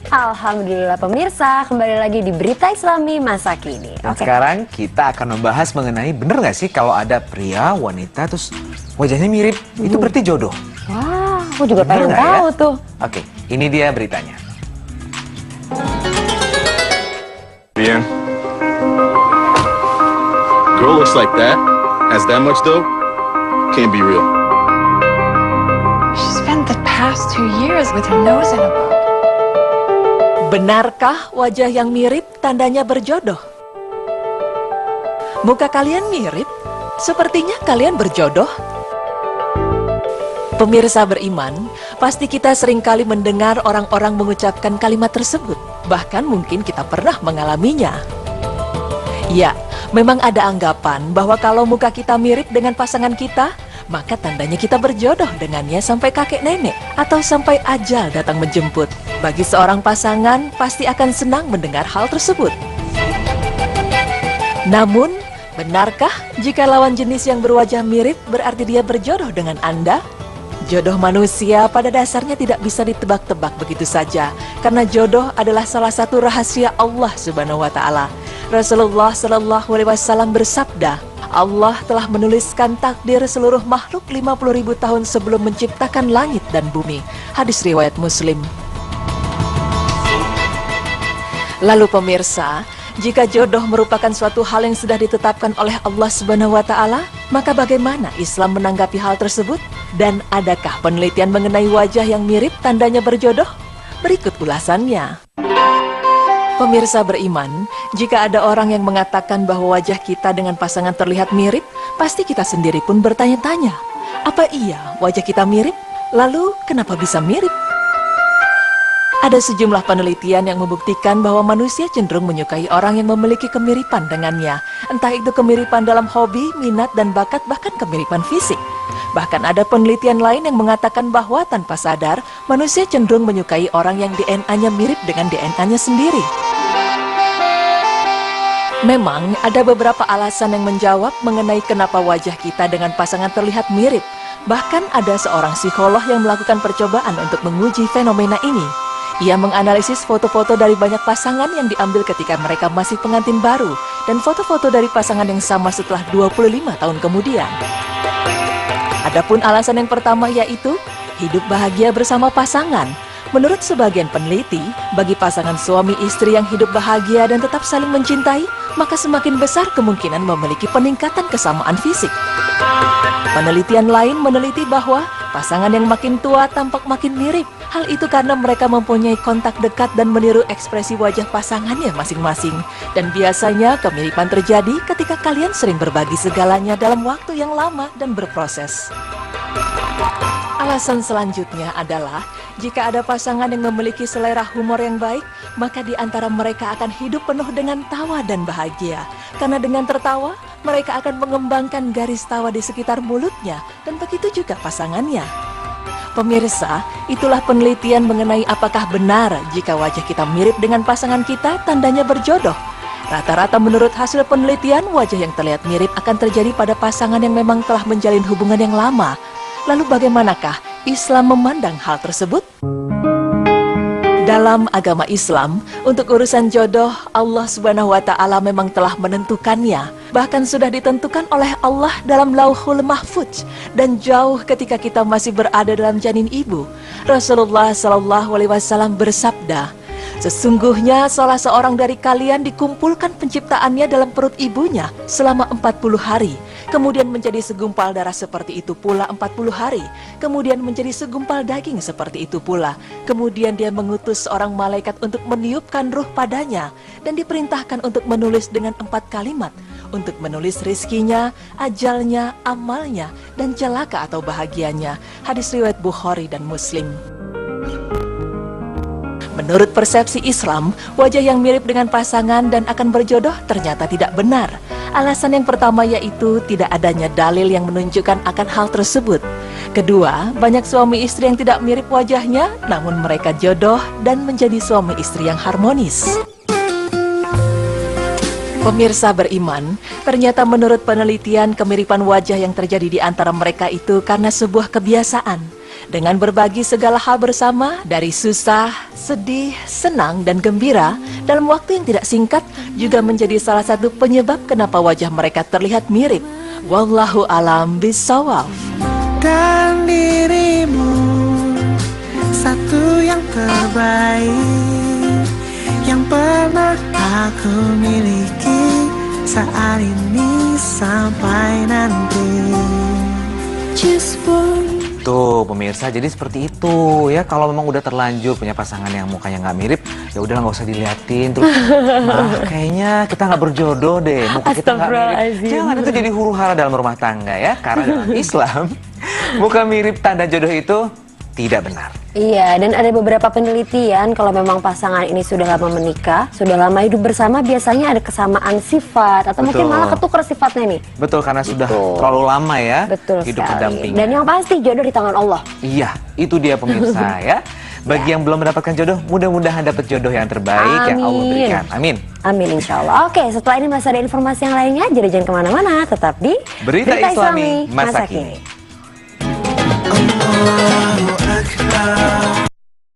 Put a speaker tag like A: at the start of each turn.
A: Alhamdulillah pemirsa, kembali lagi di Berita Islami Masa Kini.
B: Dan sekarang kita akan membahas mengenai bener gak sih kalau ada pria, wanita, terus wajahnya mirip, itu berarti jodoh?
A: Wah, aku juga
B: Bener
A: pengen
B: nggak
A: tahu
B: ya?
A: tuh.
B: Oke, ini dia beritanya.
C: Bien. Girl looks like that, has that much dough, can't be real.
D: She spent the past 2 years with her nose in a book.
E: Benarkah wajah yang mirip tandanya berjodoh? Muka kalian mirip? Sepertinya kalian berjodoh. Pemirsa beriman, pasti kita seringkali mendengar orang-orang mengucapkan kalimat tersebut. Bahkan mungkin kita pernah mengalaminya. Ya, memang ada anggapan bahwa kalau muka kita mirip dengan pasangan kita, maka tandanya kita berjodoh dengannya sampai kakek nenek atau sampai ajal datang menjemput. Bagi seorang pasangan, pasti akan senang mendengar hal tersebut. Namun, benarkah jika lawan jenis yang berwajah mirip berarti dia berjodoh dengan Anda? Jodoh manusia pada dasarnya tidak bisa ditebak-tebak begitu saja, karena jodoh adalah salah satu rahasia Allah Subhanahu wa Ta'ala. Rasulullah Shallallahu Alaihi Wasallam bersabda, Allah telah menuliskan takdir seluruh makhluk 50.000 tahun sebelum menciptakan langit dan bumi. Hadis riwayat Muslim. Lalu pemirsa, jika jodoh merupakan suatu hal yang sudah ditetapkan oleh Allah Subhanahu wa Ta'ala, maka bagaimana Islam menanggapi hal tersebut? Dan adakah penelitian mengenai wajah yang mirip tandanya berjodoh? Berikut ulasannya. Pemirsa beriman, jika ada orang yang mengatakan bahwa wajah kita dengan pasangan terlihat mirip, pasti kita sendiri pun bertanya-tanya, apa iya wajah kita mirip? Lalu kenapa bisa mirip? Ada sejumlah penelitian yang membuktikan bahwa manusia cenderung menyukai orang yang memiliki kemiripan dengannya. Entah itu kemiripan dalam hobi, minat, dan bakat, bahkan kemiripan fisik. Bahkan ada penelitian lain yang mengatakan bahwa tanpa sadar, manusia cenderung menyukai orang yang DNA-nya mirip dengan DNA-nya sendiri. Memang ada beberapa alasan yang menjawab mengenai kenapa wajah kita dengan pasangan terlihat mirip. Bahkan ada seorang psikolog yang melakukan percobaan untuk menguji fenomena ini. Ia menganalisis foto-foto dari banyak pasangan yang diambil ketika mereka masih pengantin baru dan foto-foto dari pasangan yang sama setelah 25 tahun kemudian. Adapun alasan yang pertama yaitu hidup bahagia bersama pasangan. Menurut sebagian peneliti, bagi pasangan suami istri yang hidup bahagia dan tetap saling mencintai, maka semakin besar kemungkinan memiliki peningkatan kesamaan fisik. Penelitian lain meneliti bahwa pasangan yang makin tua tampak makin mirip. Hal itu karena mereka mempunyai kontak dekat dan meniru ekspresi wajah pasangannya masing-masing. Dan biasanya kemiripan terjadi ketika kalian sering berbagi segalanya dalam waktu yang lama dan berproses. Alasan selanjutnya adalah, jika ada pasangan yang memiliki selera humor yang baik, maka di antara mereka akan hidup penuh dengan tawa dan bahagia. Karena dengan tertawa, mereka akan mengembangkan garis tawa di sekitar mulutnya, dan begitu juga pasangannya. Pemirsa, itulah penelitian mengenai apakah benar jika wajah kita mirip dengan pasangan kita, tandanya berjodoh. Rata-rata menurut hasil penelitian, wajah yang terlihat mirip akan terjadi pada pasangan yang memang telah menjalin hubungan yang lama. Lalu bagaimanakah Islam memandang hal tersebut? Dalam agama Islam, untuk urusan jodoh, Allah Subhanahu wa Ta'ala memang telah menentukannya. Bahkan sudah ditentukan oleh Allah dalam Lauhul Mahfudz, dan jauh ketika kita masih berada dalam janin ibu. Rasulullah Shallallahu Alaihi Wasallam bersabda, sesungguhnya salah seorang dari kalian dikumpulkan penciptaannya dalam perut ibunya selama 40 hari. Kemudian menjadi segumpal darah seperti itu pula 40 hari. Kemudian menjadi segumpal daging seperti itu pula. Kemudian dia mengutus seorang malaikat untuk meniupkan ruh padanya. Dan diperintahkan untuk menulis dengan 4 kalimat. Untuk menulis rizkinya, ajalnya, amalnya, dan celaka atau bahagianya. Hadis riwayat Bukhari dan Muslim. Menurut persepsi Islam, wajah yang mirip dengan pasangan dan akan berjodoh ternyata tidak benar. Alasan yang pertama yaitu tidak adanya dalil yang menunjukkan akan hal tersebut. Kedua, banyak suami istri yang tidak mirip wajahnya, namun mereka jodoh dan menjadi suami istri yang harmonis. Pemirsa beriman, ternyata menurut penelitian kemiripan wajah yang terjadi di antara mereka itu karena sebuah kebiasaan. Dengan berbagi segala hal bersama, dari susah, sedih, senang, dan gembira, dalam waktu yang tidak singkat juga menjadi salah satu penyebab kenapa wajah mereka terlihat mirip. Wallahu alam bisawab.
F: Dan dirimu satu yang terbaik yang pernah aku miliki saat ini sampai nanti. Just one.
B: Tuh pemirsa, jadi seperti itu ya. Kalau memang udah terlanjur punya pasangan yang mukanya nggak mirip, ya udah nggak usah diliatin terus. Kayaknya kita nggak berjodoh deh, muka kita nggak mirip. Jangan, itu jadi huru hara dalam rumah tangga ya. Karena dalam Islam, muka mirip tanda jodoh itu tidak benar.
A: Iya, dan ada beberapa penelitian kalau memang pasangan ini sudah lama menikah, sudah lama hidup bersama, biasanya ada kesamaan sifat atau mungkin malah ketukar sifatnya nih.
B: Betul, karena sudah terlalu lama ya hidup berdampingan.
A: Dan yang pasti jodoh di tangan Allah.
B: Iya, itu dia pemirsa ya. Bagi yang belum mendapatkan jodoh, mudah-mudahan dapat jodoh yang terbaik yang Allah berikan. Amin.
A: Amin, insya Allah. Oke, setelah ini masih ada informasi yang lainnya, jadi jangan kemana-mana, tetap di
B: Berita Islami Masa Kini.
F: Allahu Akbar.